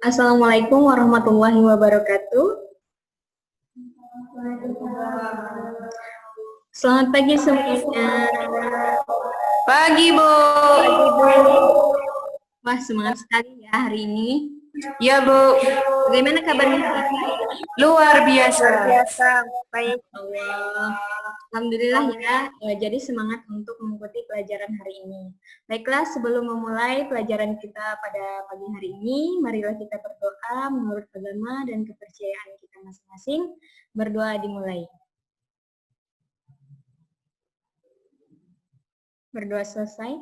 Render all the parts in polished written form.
Assalamualaikum warahmatullahi wabarakatuh. Selamat pagi semuanya. Pagi, Bu. Wah, semangat sekali ya hari ini. Ya, Bu. Bagaimana kabarnya? Luar biasa. Baik. Alhamdulillah ya. Jadi semangat untuk mengikuti pelajaran hari ini. Baiklah, sebelum memulai pelajaran kita pada pagi hari ini, marilah kita berdoa menurut agama dan kepercayaan kita masing-masing. Berdoa dimulai. Berdoa selesai.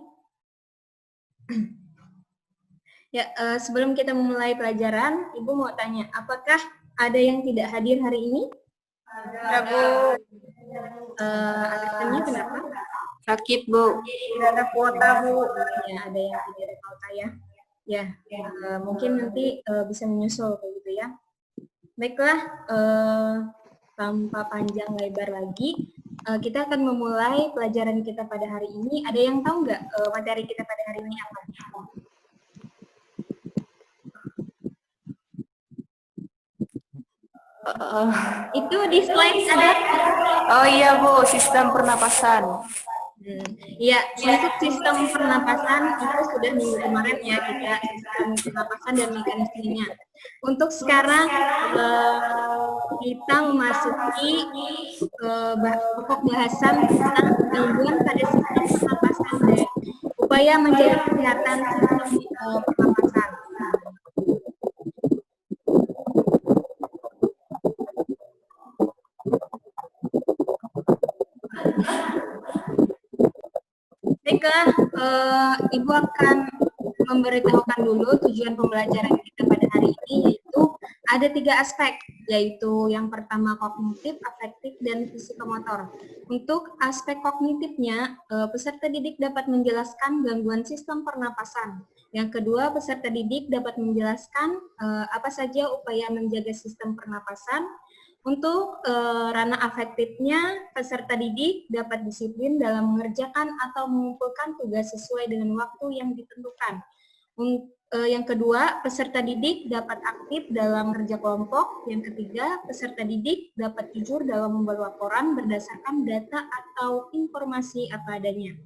Ya, sebelum kita memulai pelajaran, Ibu mau tanya, apakah ada yang tidak hadir hari ini? Ada, Bu. Alasannya kenapa? Sakit, Bu. Tidak ada kuota, Bu. Ya, ada yang tidak ada kuota ya. Ya, mungkin nanti bisa menyusul kayak gitu ya. Baiklah, tanpa panjang lebar lagi, kita akan memulai pelajaran kita pada hari ini. Ada yang tahu nggak materi kita pada hari ini apa? Itu di slide ada. Oh iya, Bu, sistem pernapasan. Iya, untuk sistem pernapasan itu sudah minggu kemarin ya kita sistem pernapasan dan mekanismenya. Untuk sekarang kita memasuki pokok bahasan tentang gangguan pada sistem pernapasan dan upaya menjaga kesehatan sistem pernapasan. Baiklah, Ibu akan memberitahukan dulu tujuan pembelajaran kita pada hari ini, yaitu ada 3 aspek, yaitu yang pertama kognitif, afektif, dan psikomotor. Untuk aspek kognitifnya, peserta didik dapat menjelaskan gangguan sistem pernapasan. Yang kedua, peserta didik dapat menjelaskan apa saja upaya menjaga sistem pernapasan. Untuk ranah afektifnya, peserta didik dapat disiplin dalam mengerjakan atau mengumpulkan tugas sesuai dengan waktu yang ditentukan. Yang kedua, peserta didik dapat aktif dalam kerja kelompok. Yang ketiga, peserta didik dapat jujur dalam membuat laporan berdasarkan data atau informasi apa adanya.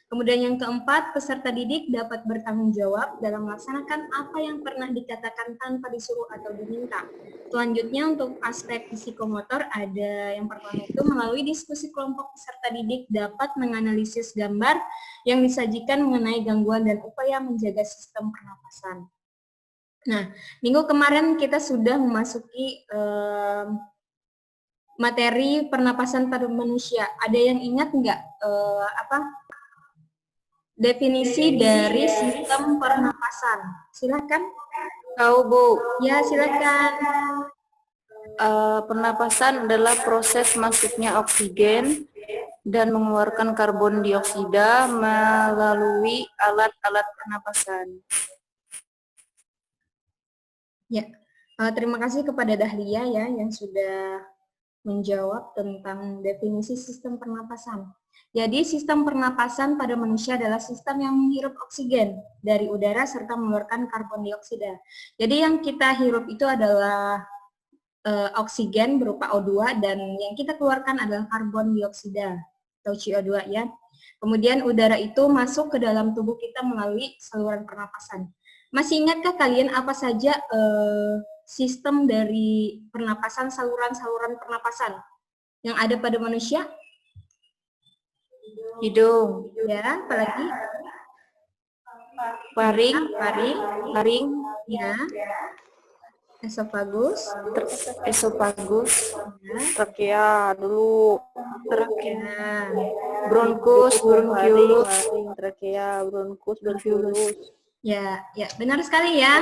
Kemudian yang keempat, peserta didik dapat bertanggung jawab dalam melaksanakan apa yang pernah dikatakan tanpa disuruh atau diminta. Selanjutnya untuk aspek psikomotor ada yang pertama itu melalui diskusi kelompok peserta didik dapat menganalisis gambar yang disajikan mengenai gangguan dan upaya menjaga sistem pernapasan. Nah, minggu kemarin kita sudah memasuki materi pernapasan pada manusia. Ada yang ingat nggak definisi dari sistem pernapasan? Silakan. Tahu, Bu. Ya, silakan. Pernapasan adalah proses masuknya oksigen dan mengeluarkan karbon dioksida melalui alat-alat pernapasan. Ya, terima kasih kepada Dahlia ya yang sudah menjawab tentang definisi sistem pernapasan. Jadi sistem pernapasan pada manusia adalah sistem yang menghirup oksigen dari udara serta mengeluarkan karbon dioksida. Jadi yang kita hirup itu adalah oksigen berupa O2 dan yang kita keluarkan adalah karbon dioksida atau CO2 ya. Kemudian udara itu masuk ke dalam tubuh kita melalui saluran pernapasan. Masih ingatkah kalian apa saja sistem dari pernapasan, saluran-saluran pernapasan yang ada pada manusia? Hidung. Ya, apalagi? Faring. Ya. Esofagus. Ya. Trakea dulu. Trakea. Bronkus, bronkiolus. Trakea, bronkus, bronkiolus. Ya, benar sekali ya.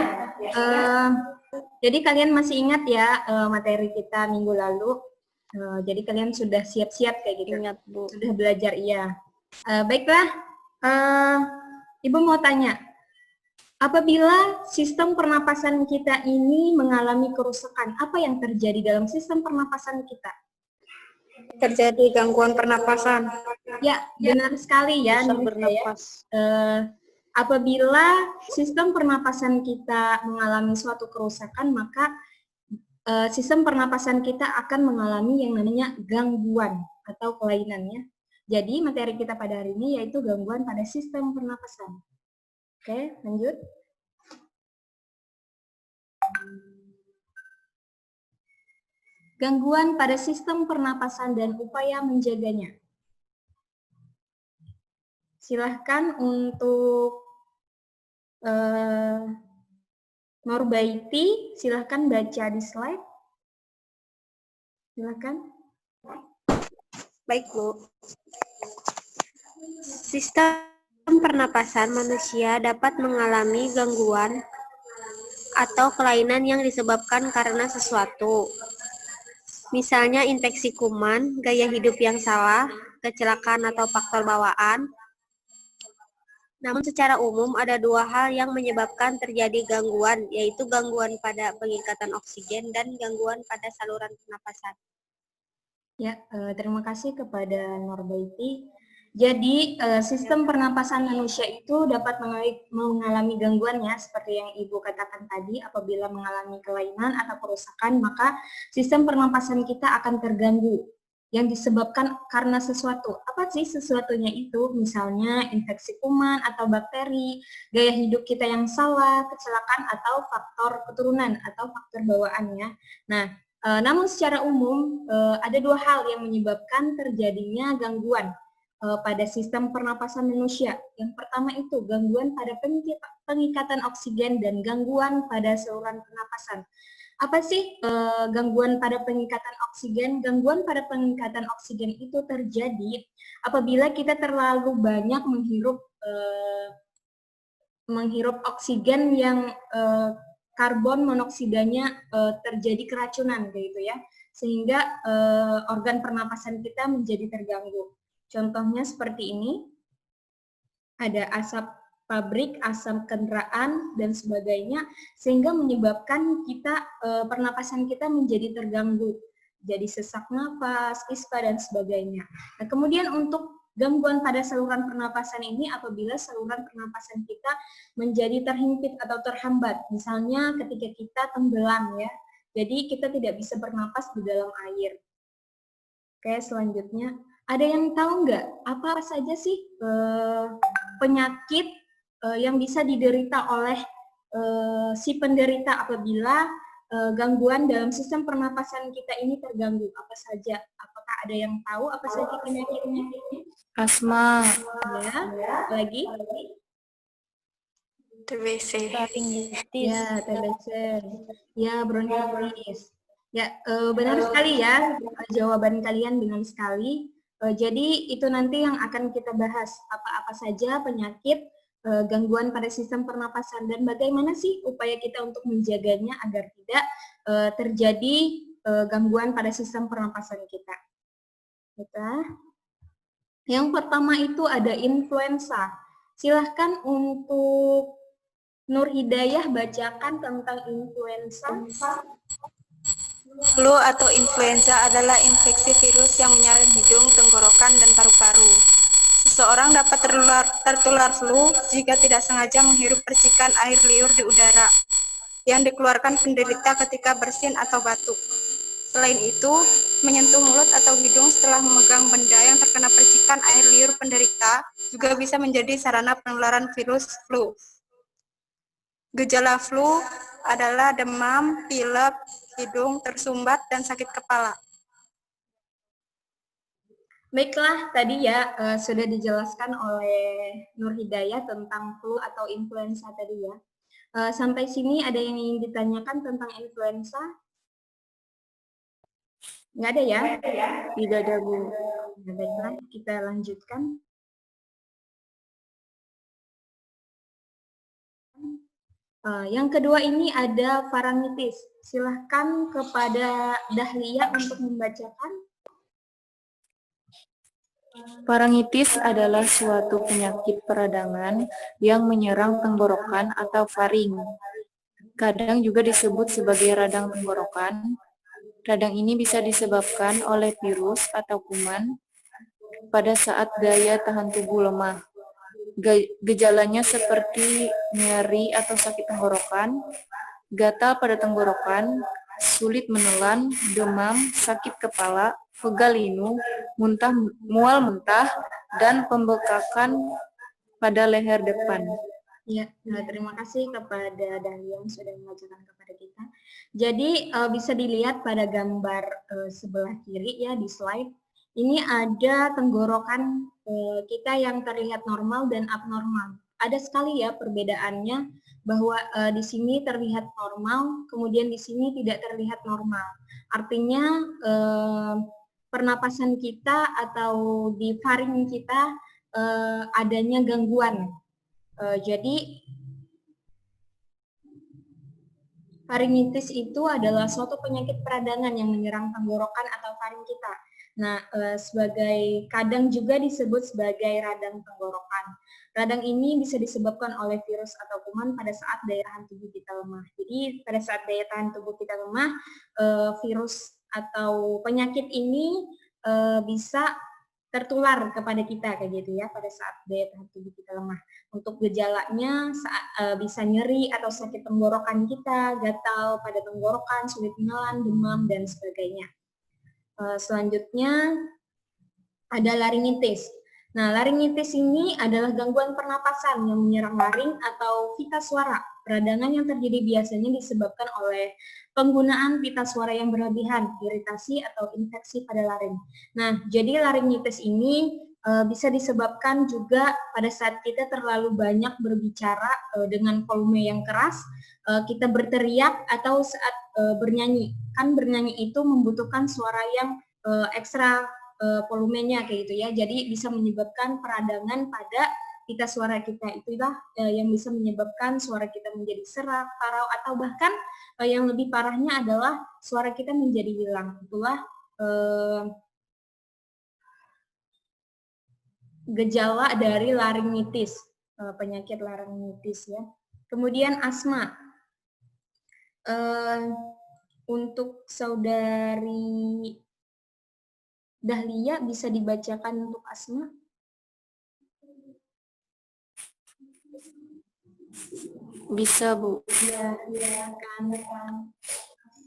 Jadi kalian masih ingat ya materi kita minggu lalu. Jadi kalian sudah siap-siap kayak gitu. Ingat, Bu. Sudah belajar, iya. Baiklah, Ibu mau tanya, apabila sistem pernapasan kita ini mengalami kerusakan, apa yang terjadi dalam sistem pernapasan kita? Terjadi gangguan pernapasan. Ya, benar sekali ya. Susah bernapas. Apabila sistem pernapasan kita mengalami suatu kerusakan, maka sistem pernapasan kita akan mengalami yang namanya gangguan atau kelainannya. Jadi materi kita pada hari ini yaitu gangguan pada sistem pernapasan. Oke, lanjut. Gangguan pada sistem pernapasan dan upaya menjaganya. Silahkan untuk Norbaiti, silahkan baca di slide. Silahkan. Baik, Bu. Sistem pernapasan manusia dapat mengalami gangguan atau kelainan yang disebabkan karena sesuatu. Misalnya infeksi kuman, gaya hidup yang salah, kecelakaan atau faktor bawaan. Namun secara umum ada dua hal yang menyebabkan terjadi gangguan, yaitu gangguan pada pengikatan oksigen dan gangguan pada saluran pernapasan. Ya, terima kasih kepada Norbaiti. Jadi, sistem pernapasan manusia itu dapat mengalami gangguannya, seperti yang Ibu katakan tadi, apabila mengalami kelainan atau kerusakan, maka sistem pernapasan kita akan terganggu, yang disebabkan karena sesuatu. Apa sih sesuatunya itu? Misalnya infeksi kuman atau bakteri, gaya hidup kita yang salah, kecelakaan atau faktor keturunan atau faktor bawaannya. Nah, namun secara umum ada dua hal yang menyebabkan terjadinya gangguan pada sistem pernapasan manusia. Yang pertama itu gangguan pada pengikatan oksigen dan gangguan pada saluran pernapasan. Apa sih gangguan pada pengikatan oksigen? Gangguan pada pengikatan oksigen itu terjadi apabila kita terlalu banyak menghirup oksigen yang karbon monoksidanya terjadi keracunan, gitu ya, sehingga organ pernapasan kita menjadi terganggu. Contohnya seperti ini, ada asap pabrik, asap kendaraan, dan sebagainya, sehingga menyebabkan kita pernapasan kita menjadi terganggu, jadi sesak napas, ispa, dan sebagainya. Nah, kemudian untuk gangguan pada saluran pernapasan ini apabila saluran pernapasan kita menjadi terhimpit atau terhambat, misalnya ketika kita tenggelam ya, jadi kita tidak bisa bernapas di dalam air. Oke, selanjutnya, ada yang tahu nggak apa saja sih penyakit yang bisa diderita oleh si penderita apabila gangguan dalam sistem pernapasan kita ini terganggu? Apa saja? Apakah ada yang tahu apa saja penyakitnya? Asma. Ya, lagi? TBC. Ya, TBC. Ya, bronkitis. Ya, benar sekali ya, jawaban kalian benar sekali. Jadi itu nanti yang akan kita bahas, apa-apa saja penyakit gangguan pada sistem pernapasan dan bagaimana sih upaya kita untuk menjaganya agar tidak terjadi gangguan pada sistem pernapasan kita. Yang pertama itu ada influenza. Silahkan untuk Nur Hidayah bacakan tentang influenza. Flu atau influenza adalah infeksi virus yang menyerang hidung, tenggorokan, dan paru-paru. Seseorang dapat tertular flu jika tidak sengaja menghirup percikan air liur di udara yang dikeluarkan penderita ketika bersin atau batuk. Selain itu, menyentuh mulut atau hidung setelah memegang benda yang terkena percikan air liur penderita juga bisa menjadi sarana penularan virus flu. Gejala flu adalah demam, pilek, hidung tersumbat, dan sakit kepala. Baiklah, tadi ya sudah dijelaskan oleh Nur Hidayah tentang flu atau influenza tadi ya. Sampai sini ada yang ingin ditanyakan tentang influenza? Nggak ada ya? Tidak ada, Bu. Nah, baiklah, kita lanjutkan. Yang kedua ini ada faringitis. Silahkan kepada Dahlia untuk membacakan. Faringitis adalah suatu penyakit peradangan yang menyerang tenggorokan atau faring. Kadang juga disebut sebagai radang tenggorokan. Radang ini bisa disebabkan oleh virus atau kuman pada saat daya tahan tubuh lemah. Gejalanya seperti nyeri atau sakit tenggorokan, gatal pada tenggorokan, sulit menelan, demam, sakit kepala, pegal linu, mual muntah, dan pembekakan pada leher depan. Ya, terima kasih kepada Dahlia yang sudah mengajarkan kepada kita. Jadi bisa dilihat pada gambar sebelah kiri ya di slide. Ini ada tenggorokan kita yang terlihat normal dan abnormal. Ada sekali ya perbedaannya bahwa di sini terlihat normal, kemudian di sini tidak terlihat normal. Artinya pernapasan kita atau di faring kita adanya gangguan. Jadi faringitis itu adalah suatu penyakit peradangan yang menyerang tenggorokan atau faring kita. Nah, sebagai kadang juga disebut sebagai radang tenggorokan. Radang ini bisa disebabkan oleh virus atau kuman pada saat daya tahan tubuh kita lemah. Jadi pada saat daya tahan tubuh kita lemah, virus atau penyakit ini bisa tertular kepada kita kayak gitu ya pada saat daya tahan tubuh kita lemah. Untuk gejalanya bisa nyeri atau sakit tenggorokan kita, gatal pada tenggorokan, sulit menelan, demam dan sebagainya. Selanjutnya ada laringitis. Nah, laringitis ini adalah gangguan pernapasan yang menyerang laring atau pita suara. Peradangan yang terjadi biasanya disebabkan oleh penggunaan pita suara yang berlebihan, iritasi atau infeksi pada laring. Nah, jadi laringitis ini bisa disebabkan juga pada saat kita terlalu banyak berbicara dengan volume yang keras, kita berteriak atau saat bernyanyi. Kan bernyanyi itu membutuhkan suara yang ekstra volumenya kayak gitu ya. Jadi bisa menyebabkan peradangan pada pita suara kita. Itulah yang bisa menyebabkan suara kita menjadi serak, parau, atau bahkan yang lebih parahnya adalah suara kita menjadi hilang. Itulah gejala dari laringitis, penyakit laringitis ya. Kemudian asma. Untuk saudari Dahlia bisa dibacakan untuk asma? Bisa, Bu. Ya, kan.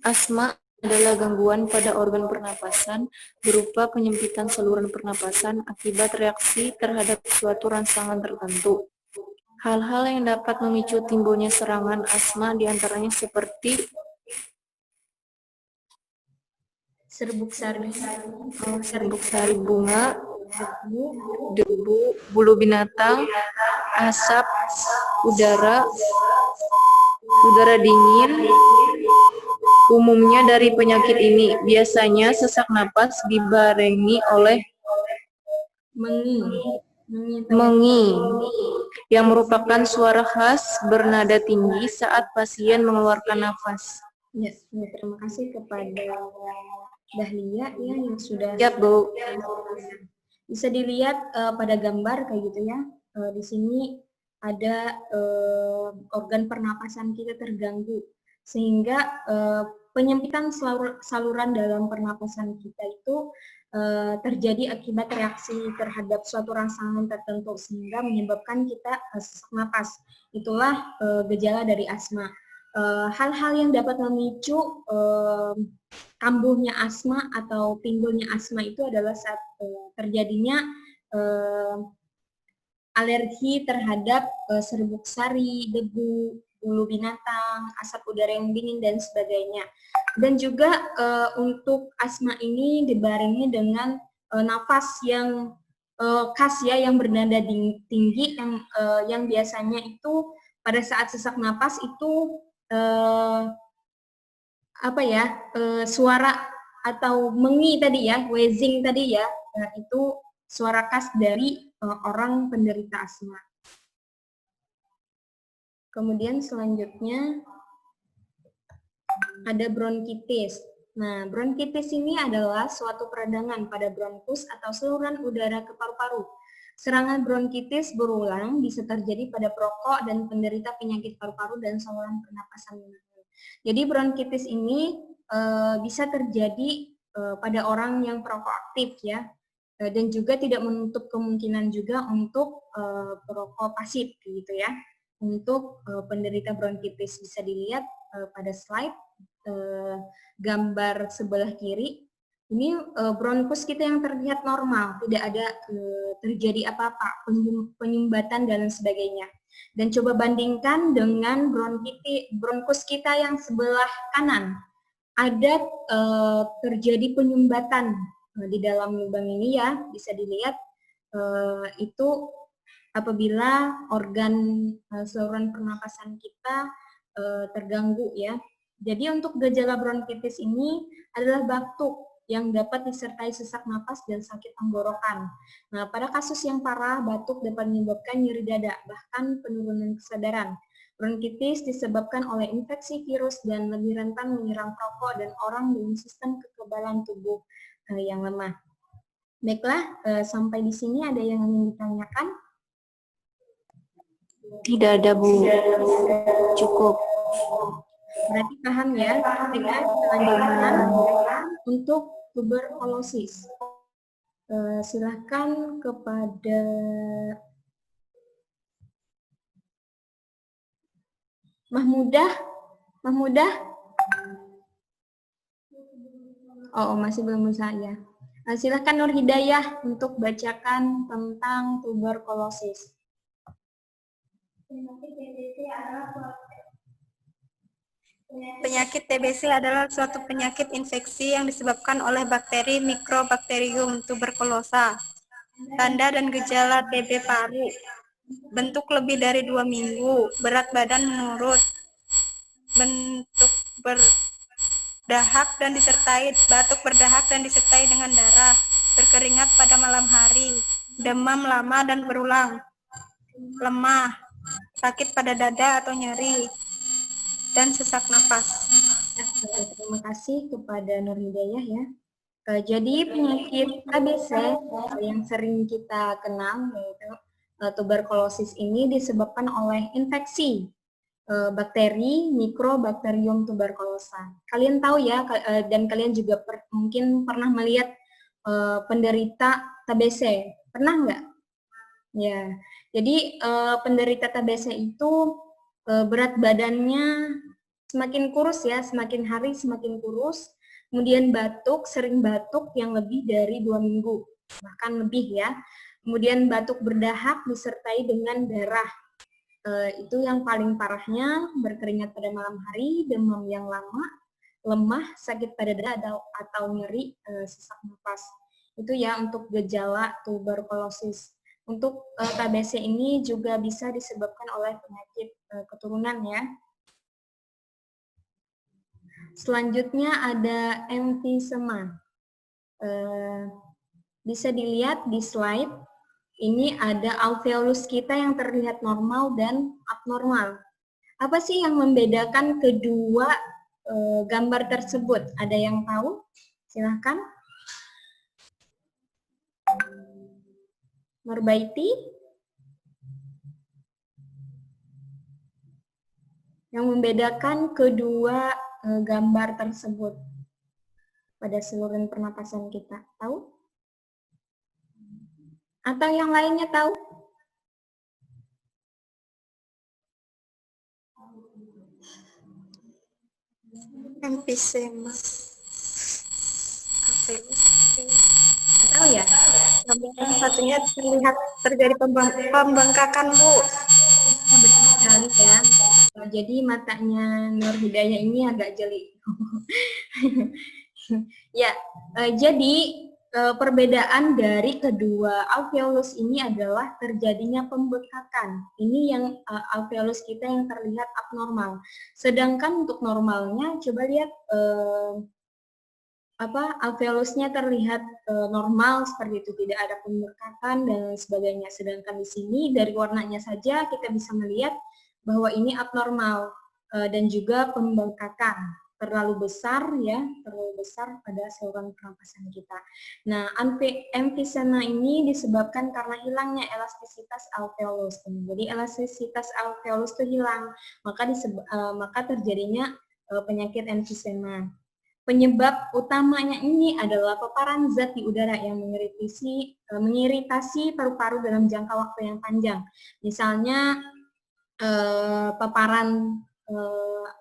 Asma adalah gangguan pada organ pernapasan berupa penyempitan saluran pernapasan akibat reaksi terhadap suatu rangsangan tertentu. Hal-hal yang dapat memicu timbulnya serangan asma diantaranya seperti Serbuk sari bunga, debu, bulu binatang, asap, udara dingin. Umumnya dari penyakit ini biasanya sesak napas dibarengi oleh mengi yang merupakan suara khas bernada tinggi saat pasien mengeluarkan nafas. Ya, terima kasih kepada Dahlia ya yang sudah Siap, Bu. Bisa dilihat pada gambar kayak gitu ya. Di sini ada organ pernapasan kita terganggu sehingga penyempitan saluran dalam pernapasan kita itu terjadi akibat reaksi terhadap suatu rangsangan tertentu sehingga menyebabkan kita sesak napas. Itulah gejala dari asma. Hal-hal yang dapat memicu kambuhnya asma atau timbulnya asma itu adalah saat terjadinya alergi terhadap serbuk sari, debu, bulu binatang, asap udara yang dingin dan sebagainya. Dan juga untuk asma ini dibarengi dengan nafas yang khas ya, yang bernada tinggi, yang biasanya itu pada saat sesak napas itu suara atau mengi tadi ya, wheezing tadi ya, itu suara khas dari orang penderita asma. Kemudian selanjutnya ada bronkitis. Nah, bronkitis ini adalah suatu peradangan pada bronkus atau saluran udara ke paru-paru. Serangan bronkitis berulang bisa terjadi pada perokok dan penderita penyakit paru-paru dan saluran pernapasan. Jadi bronkitis ini bisa terjadi pada orang yang perokok aktif ya. Dan juga tidak menutup kemungkinan juga untuk perokok pasif gitu ya. Untuk penderita bronkitis bisa dilihat pada slide gambar sebelah kiri. Ini bronkus kita yang terlihat normal, tidak ada terjadi apa-apa, penyumbatan dan sebagainya. Dan coba bandingkan dengan bronkus kita yang sebelah kanan. Ada terjadi penyumbatan di dalam lubang ini ya, bisa dilihat itu apabila organ saluran pernapasan kita terganggu ya. Jadi untuk gejala bronkitis ini adalah batuk yang dapat disertai sesak napas dan sakit tenggorokan. Nah, pada kasus yang parah, batuk dapat menyebabkan nyeri dada, bahkan penurunan kesadaran. Bronkitis disebabkan oleh infeksi virus dan lebih rentan menyerang perokok dan orang dengan sistem kekebalan tubuh yang lemah. Baiklah, sampai di sini ada yang ingin ditanyakan? Tidak ada, Bu. Cukup. Berarti paham ya? Kita lanjutkan untuk tuberkulosis. Silakan kepada Mahmudah. Oh, masih belum bisa ya. Silakan Nur Hidayah untuk bacakan tentang tuberkulosis. Penyakit TBC adalah suatu penyakit infeksi yang disebabkan oleh bakteri Mycobacterium tuberculosa. Tanda dan gejala TB paru. Bentuk lebih dari 2 minggu, berat badan menurun, bentuk berdahak dan disertai batuk berdahak dan disertai dengan darah, berkeringat pada malam hari, demam lama dan berulang, lemah, sakit pada dada atau nyeri, dan sesak napas. Terima kasih kepada Nur Hidayah ya. Jadi penyakit TBC yang sering kita kenal yaitu tuberkulosis ini disebabkan oleh infeksi bakteri Mycobacterium tuberculosa. Kalian tahu ya, dan kalian juga mungkin pernah melihat penderita TBC. Pernah nggak? Ya, jadi penderita TBC itu berat badannya semakin kurus ya, semakin hari semakin kurus, kemudian batuk, sering batuk yang lebih dari 2 minggu, bahkan lebih ya. Kemudian batuk berdahak disertai dengan darah. Itu yang paling parahnya, berkeringat pada malam hari, demam yang lama, lemah, sakit pada dada atau nyeri, sesak napas. Itu ya untuk gejala tuberkulosis. Untuk TBC ini juga bisa disebabkan oleh penyakit keturunan ya. Selanjutnya ada emfisema. Bisa dilihat di slide, ini ada alveolus kita yang terlihat normal dan abnormal. Apa sih yang membedakan kedua gambar tersebut? Ada yang tahu? Silahkan. Norbaiti? Yang membedakan kedua gambar tersebut pada saluran pernapasan kita. Tahu? Atau yang lainnya tahu? Emfisema. Tahu ya? Yang satunya terlihat terjadi pembengkakan, Bu. Betul sekali ya. Jadi matanya Nur Hidayah ini agak jeli. Ya, jadi perbedaan dari kedua alveolus ini adalah terjadinya pembengkakan. Ini yang alveolus kita yang terlihat abnormal. Sedangkan untuk normalnya, coba lihat alveolusnya terlihat normal seperti itu, tidak ada pembengkakan dan sebagainya. Sedangkan di sini dari warnanya saja kita bisa melihat bahwa ini abnormal dan juga pembengkakan terlalu besar ya, terlalu besar pada saluran pernapasan kita. Nah, emfisema ini disebabkan karena hilangnya elastisitas alveolus. Jadi elastisitas alveolus itu hilang, maka terjadinya penyakit emfisema. Penyebab utamanya ini adalah paparan zat di udara yang mengiritasi paru-paru dalam jangka waktu yang panjang. Misalnya paparan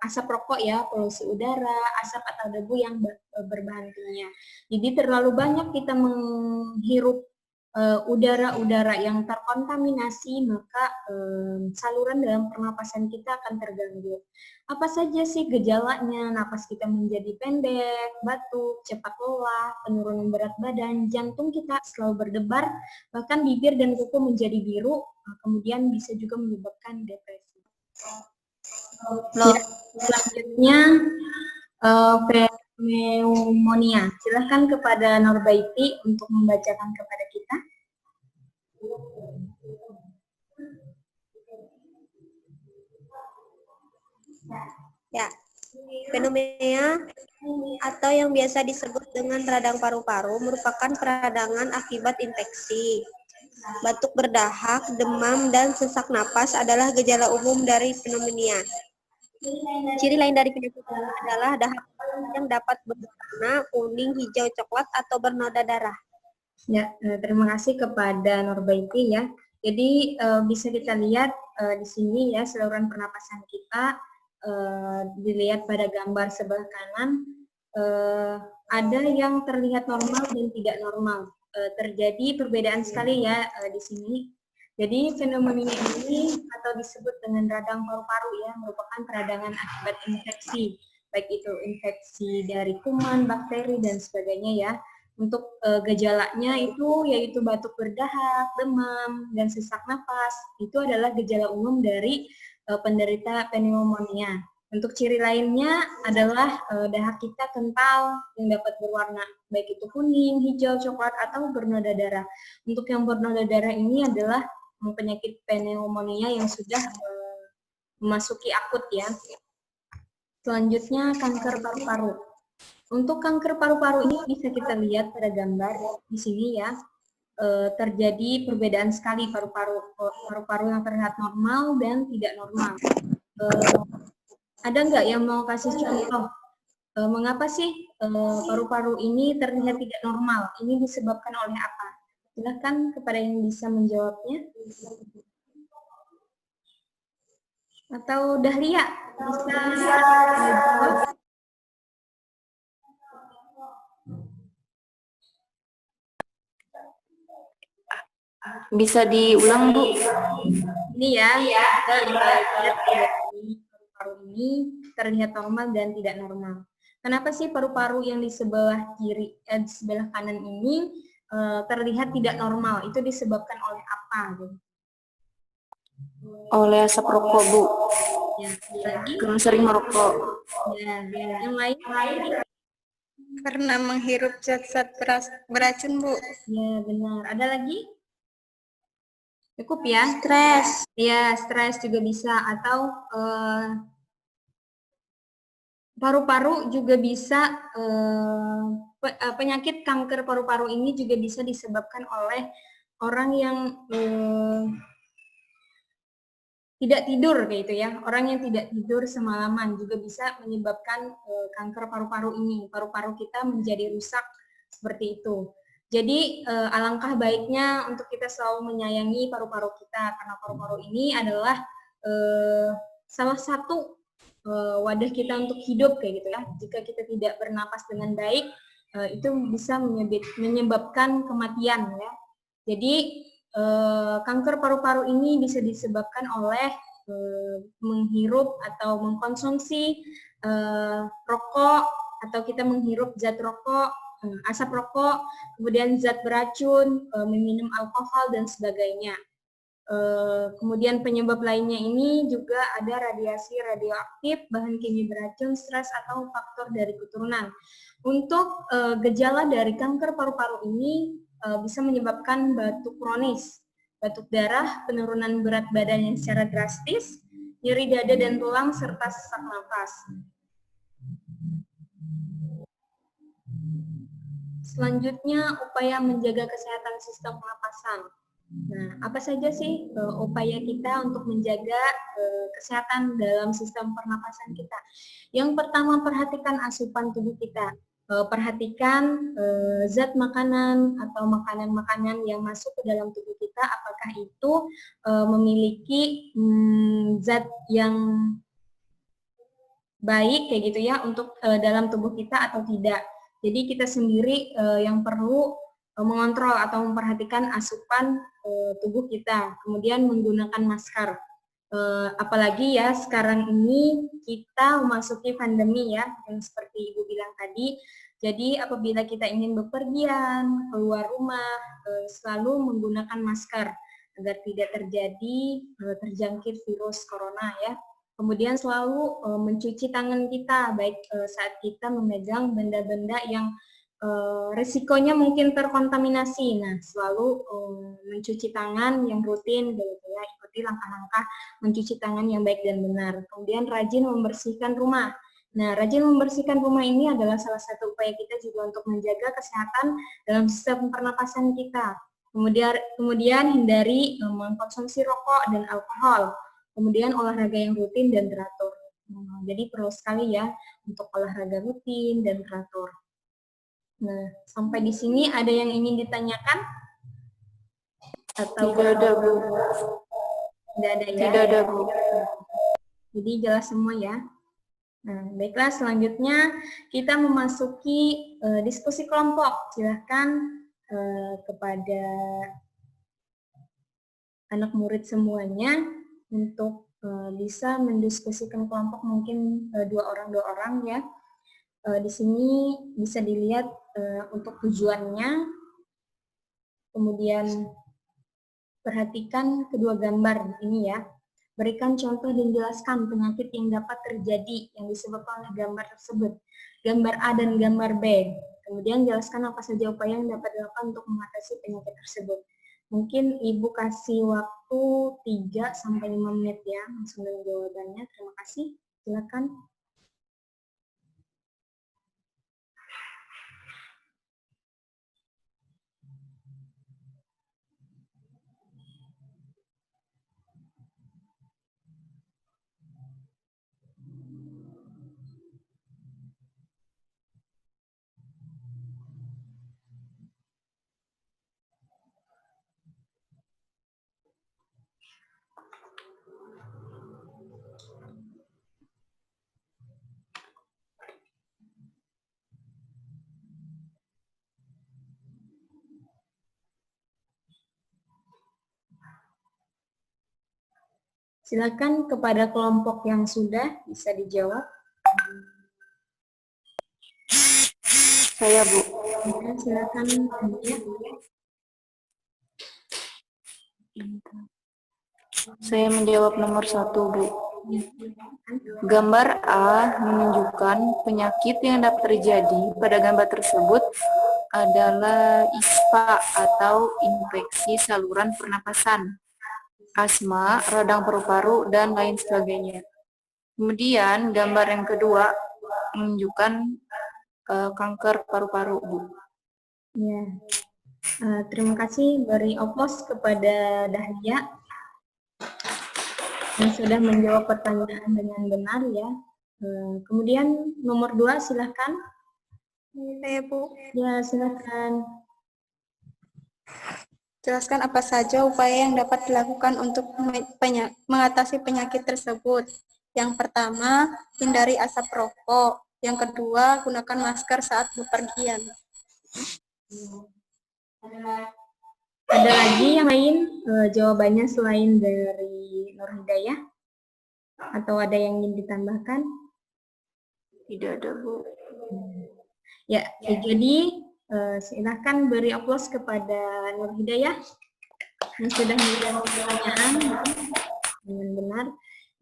asap rokok ya, polusi udara, asap atau debu yang berbahan kimia. Jadi terlalu banyak kita menghirup udara-udara yang terkontaminasi, maka saluran dalam pernapasan kita akan terganggu. Apa saja sih gejalanya? Napas kita menjadi pendek, batuk, cepat lelah, penurunan berat badan, jantung kita selalu berdebar, bahkan bibir dan kuku menjadi biru, kemudian bisa juga menyebabkan depresi. Selanjutnya pneumonia. Silahkan kepada Norbaiti untuk membacakan kepada kita. Ya, pneumonia atau yang biasa disebut dengan radang paru-paru merupakan peradangan akibat infeksi. Batuk berdahak, demam, dan sesak napas adalah gejala umum dari pneumonia. Ciri lain dari penyakit ini adalah dahak yang dapat berwarna kuning, hijau, coklat, atau bernoda darah. Ya, terima kasih kepada Norbaiti ya. Jadi bisa kita lihat di sini ya saluran pernapasan kita dilihat pada gambar sebelah kanan ada yang terlihat normal dan tidak normal. Terjadi perbedaan sekali ya di sini. Jadi fenomena ini atau disebut dengan radang paru-paru ya merupakan peradangan akibat infeksi, baik itu infeksi dari kuman, bakteri dan sebagainya ya. Untuk gejalanya itu yaitu batuk berdahak, demam, dan sesak napas. Itu adalah gejala umum dari penderita pneumonia. Untuk ciri lainnya adalah dahak kita kental yang dapat berwarna baik itu kuning, hijau, coklat, atau bernoda darah. Untuk yang bernoda darah ini adalah penyakit pneumonia yang sudah memasuki akut ya. Selanjutnya kanker paru-paru. Untuk kanker paru-paru ini bisa kita lihat pada gambar di sini ya. Terjadi perbedaan sekali paru-paru yang terlihat normal dan tidak normal. Ada nggak yang mau kasih contoh? Mengapa sih paru-paru ini terlihat tidak normal? Ini disebabkan oleh apa? Silakan kepada yang bisa menjawabnya. Atau Dahlia bisa menjawab? Bisa diulang, Bu? Ini ya, kita lihat paru-paru ini terlihat normal dan tidak normal. Kenapa sih paru-paru yang di sebelah kiri, di sebelah kanan ini terlihat tidak normal? Itu disebabkan oleh apa? Oleh asap rokok, Bu. Ya, lagi? Karena sering merokok. Ya, yang lain? Karena menghirup zat-zat beracun, Bu. Ya, benar. Ada lagi? Cukup ya? Stres. Ya, stres juga bisa. Atau paru-paru juga bisa, penyakit kanker paru-paru ini juga bisa disebabkan oleh orang yang tidak tidur kayak itu ya. Orang yang tidak tidur semalaman juga bisa menyebabkan kanker paru-paru ini. Paru-paru kita menjadi rusak seperti itu. Jadi alangkah baiknya untuk kita selalu menyayangi paru-paru kita karena paru-paru ini adalah salah satu wadah kita untuk hidup kayak gitu ya. Jika kita tidak bernapas dengan baik, itu bisa menyebabkan kematian ya. Jadi kanker paru-paru ini bisa disebabkan oleh menghirup atau mengkonsumsi rokok atau kita menghirup zat rokok, asap rokok, kemudian zat beracun, meminum alkohol dan sebagainya. Kemudian penyebab lainnya ini juga ada radiasi radioaktif, bahan kimia beracun, stres atau faktor dari keturunan. Untuk gejala dari kanker paru-paru ini bisa menyebabkan batuk kronis, batuk darah, penurunan berat badan yang secara drastis, nyeri dada dan tulang, serta sesak nafas. Selanjutnya, upaya menjaga kesehatan sistem pernapasan. Nah, apa saja sih upaya kita untuk menjaga kesehatan dalam sistem pernapasan kita? Yang pertama, perhatikan asupan tubuh kita. Perhatikan zat makanan atau makanan-makanan yang masuk ke dalam tubuh kita, apakah itu memiliki zat yang baik kayak gitu ya untuk dalam tubuh kita atau tidak. Jadi kita sendiri yang perlu mengontrol atau memperhatikan asupan tubuh kita, kemudian menggunakan masker. Apalagi ya sekarang ini kita memasuki pandemi ya, yang seperti Ibu bilang tadi. Jadi apabila kita ingin bepergian, keluar rumah, selalu menggunakan masker agar tidak terjadi terjangkit virus corona ya. Kemudian selalu mencuci tangan kita, baik saat kita memegang benda-benda yang resikonya mungkin terkontaminasi. Nah, selalu mencuci tangan yang rutin, gitu ya, ikuti langkah-langkah mencuci tangan yang baik dan benar. Kemudian rajin membersihkan rumah. Nah, rajin membersihkan rumah ini adalah salah satu upaya kita juga untuk menjaga kesehatan dalam sistem pernapasan kita. Kemudian hindari mengkonsumsi rokok dan alkohol. Kemudian olahraga yang rutin dan teratur. Jadi perlu sekali ya untuk olahraga rutin dan teratur. Nah, sampai di sini ada yang ingin ditanyakan? Atau Tidak ada, Bu. Tidak ada ya? Tidak ada, Bu. Jadi jelas semua ya. Nah, baiklah selanjutnya kita memasuki diskusi kelompok. Silahkan kepada anak murid semuanya untuk bisa mendiskusikan kelompok mungkin 2 orang ya. Di sini bisa dilihat untuk tujuannya, kemudian perhatikan kedua gambar ini ya. Berikan contoh dan jelaskan penyakit yang dapat terjadi yang disebabkan oleh gambar tersebut. Gambar A dan gambar B. Kemudian jelaskan apa saja upaya yang dapat dilakukan untuk mengatasi penyakit tersebut. Mungkin Ibu kasih waktu 3-5 menit ya, langsung dengan jawabannya. Terima kasih. Silakan. Silakan kepada kelompok yang sudah bisa dijawab. Saya, Bu. Ya, silakan. Saya menjawab nomor 1, Bu. Gambar A menunjukkan penyakit yang dapat terjadi pada gambar tersebut adalah ISPA atau infeksi saluran pernapasan, asma, radang paru-paru, dan lain sebagainya. Kemudian gambar yang kedua menunjukkan kanker paru-paru, Bu. Ya. Terima kasih, beri oplos kepada Dahlia yang sudah menjawab pertanyaan dengan benar ya. Kemudian nomor 2 silahkan. Saya, Bu. Ya, silakan. Jelaskan apa saja upaya yang dapat dilakukan untuk mengatasi penyakit tersebut. Yang pertama, hindari asap rokok. Yang kedua, gunakan masker saat bepergian. Ada lagi yang lain jawabannya selain dari Nur Hidayah? Atau ada yang ingin ditambahkan? Tidak ada, Bu. Ya, jadi silahkan beri aplaus kepada Nur Hidayah yang sudah menjawab pertanyaan dengan benar.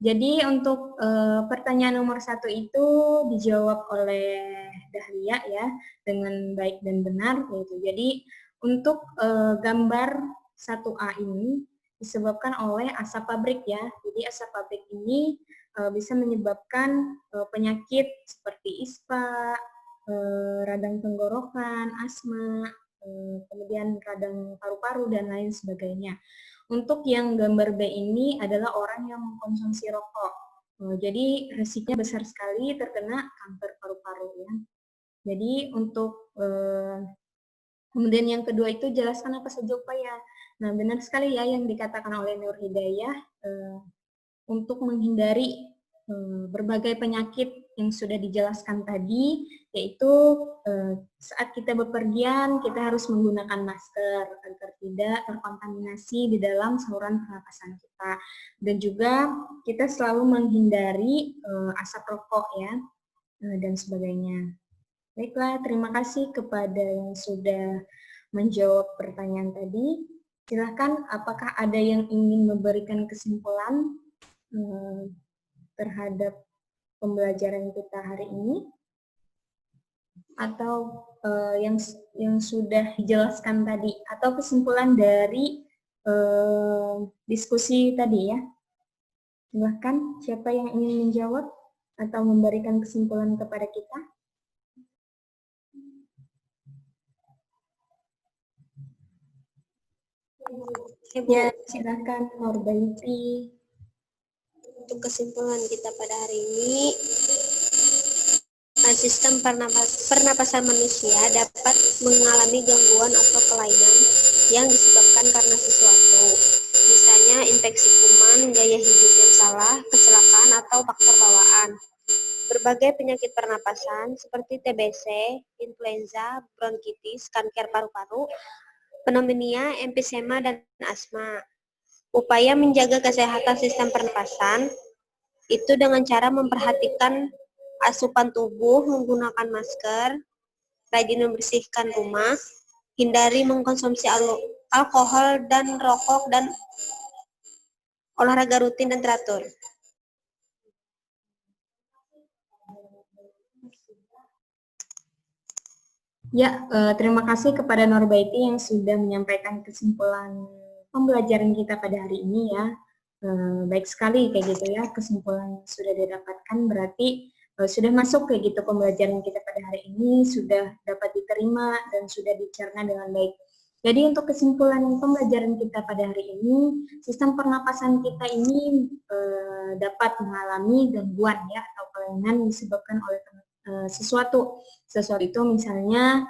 Jadi untuk pertanyaan nomor 1 itu dijawab oleh Dahlia ya dengan baik dan benar gitu. Jadi untuk gambar 1A ini disebabkan oleh asap pabrik ya. Jadi asap pabrik ini bisa menyebabkan penyakit seperti ISPA, radang tenggorokan, asma, kemudian radang paru-paru, dan lain sebagainya. Untuk yang gambar B ini adalah orang yang mengkonsumsi rokok. Jadi risikonya besar sekali terkena kanker paru-paru ya. Jadi untuk kemudian yang kedua itu jelaskan apa saja upaya. Nah, benar sekali ya yang dikatakan oleh Nur Hidayah untuk menghindari berbagai penyakit yang sudah dijelaskan tadi, yaitu saat kita bepergian kita harus menggunakan masker agar tidak terkontaminasi di dalam saluran pernapasan kita, dan juga kita selalu menghindari asap rokok ya, dan sebagainya. Baiklah, terima kasih kepada yang sudah menjawab pertanyaan tadi. Silakan, apakah ada yang ingin memberikan kesimpulan terhadap pembelajaran kita hari ini, atau yang sudah dijelaskan tadi, atau kesimpulan dari diskusi tadi ya? Silahkan, siapa yang ingin menjawab atau memberikan kesimpulan kepada kita? Ya, silakan Norbaiti. Untuk kesimpulan kita pada hari ini, sistem pernapasan manusia dapat mengalami gangguan atau kelainan yang disebabkan karena sesuatu, misalnya infeksi kuman, gaya hidup yang salah, kecelakaan, atau faktor bawaan. Berbagai penyakit pernapasan seperti TBC, influenza, bronkitis, kanker paru-paru, pneumonia, emfisema, dan asma. Upaya menjaga kesehatan sistem pernapasan itu dengan cara memperhatikan asupan tubuh, menggunakan masker, rajin membersihkan rumah, hindari mengkonsumsi alkohol dan rokok, dan olahraga rutin dan teratur. Ya, terima kasih kepada Norbaiti yang sudah menyampaikan kesimpulan pembelajaran kita pada hari ini ya. Baik sekali kayak gitu ya, kesimpulan yang sudah didapatkan berarti sudah masuk kayak gitu pembelajaran kita pada hari ini, sudah dapat diterima dan sudah dicerna dengan baik. Jadi untuk kesimpulan pembelajaran kita pada hari ini, sistem pernapasan kita ini dapat mengalami gangguan ya atau kelainan disebabkan oleh sesuatu itu misalnya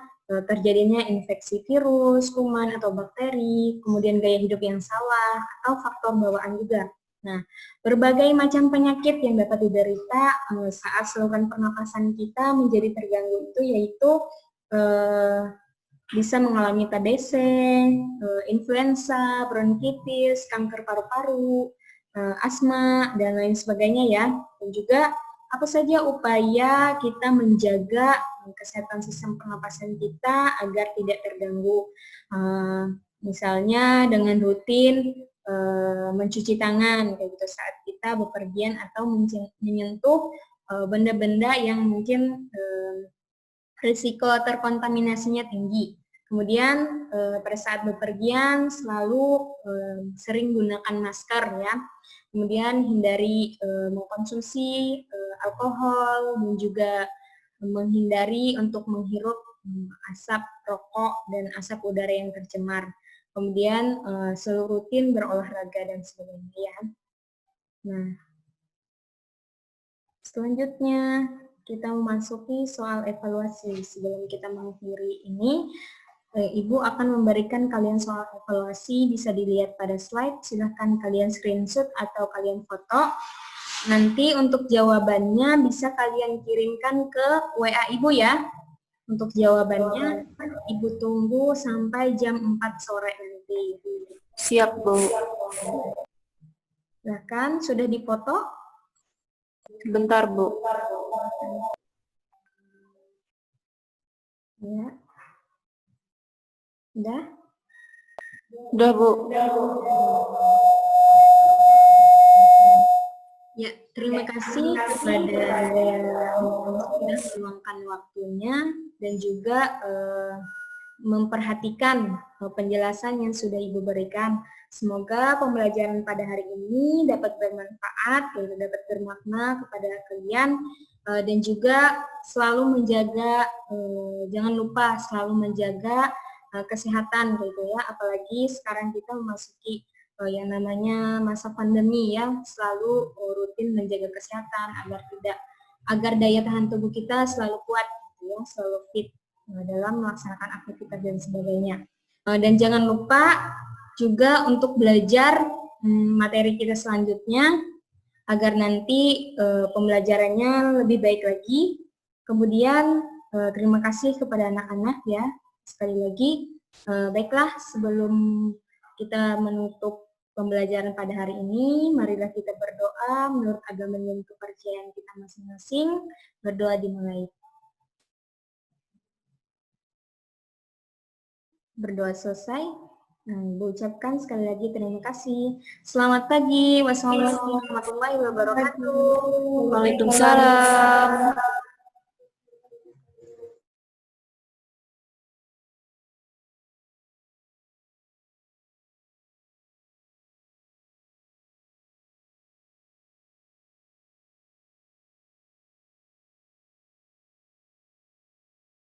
terjadinya infeksi virus, kuman atau bakteri, kemudian gaya hidup yang salah, atau faktor bawaan juga. Nah, berbagai macam penyakit yang dapat diderita saat saluran pernapasan kita menjadi terganggu itu yaitu bisa mengalami TBC, influenza, bronkitis, kanker paru-paru, asma, dan lain sebagainya ya. Dan juga apa saja upaya kita menjaga kesehatan sistem pernapasan kita agar tidak terganggu. Misalnya dengan rutin mencuci tangan kayak gitu saat kita bepergian atau menyentuh benda-benda yang mungkin risiko terkontaminasinya tinggi. Kemudian pada saat bepergian selalu sering gunakan masker ya. Kemudian hindari mengkonsumsi alkohol dan juga menghindari untuk menghirup asap rokok dan asap udara yang tercemar. Kemudian selalu rutin berolahraga dan sebagainya ya. Nah, selanjutnya kita memasuki soal evaluasi. Sebelum kita mengakhiri ini, Ibu akan memberikan kalian soal evaluasi, bisa dilihat pada slide, silahkan kalian screenshot atau kalian foto. Nanti untuk jawabannya bisa kalian kirimkan ke WA Ibu ya. Untuk jawabannya, Ibu tunggu sampai jam 4 sore nanti. Siap, Bu. Silahkan, sudah dipoto? Sebentar, Bu. Ya. Udah? Udah, Bu. Ya, terima kasih kepada yang sudah meluangkan waktunya dan juga memperhatikan penjelasan yang sudah Ibu berikan. Semoga pembelajaran pada hari ini dapat bermanfaat, dapat bermakna kepada kalian, dan juga selalu menjaga, jangan lupa selalu menjaga kesehatan gitu ya. Apalagi sekarang kita memasuki yang namanya masa pandemi ya, selalu rutin menjaga kesehatan agar daya tahan tubuh kita selalu kuat gitu ya, selalu fit dalam melaksanakan aktivitas dan sebagainya. Dan jangan lupa juga untuk belajar materi kita selanjutnya agar nanti pembelajarannya lebih baik lagi. Kemudian terima kasih kepada anak-anak ya. Sekali lagi, baiklah sebelum kita menutup pembelajaran pada hari ini, marilah kita berdoa menurut agama dan kepercayaan kita masing-masing. Berdoa dimulai. Berdoa selesai. Ibu ucapkan sekali lagi terima kasih. Selamat pagi. Wassalamualaikum warahmatullahi wabarakatuh. Waalaikumsalam.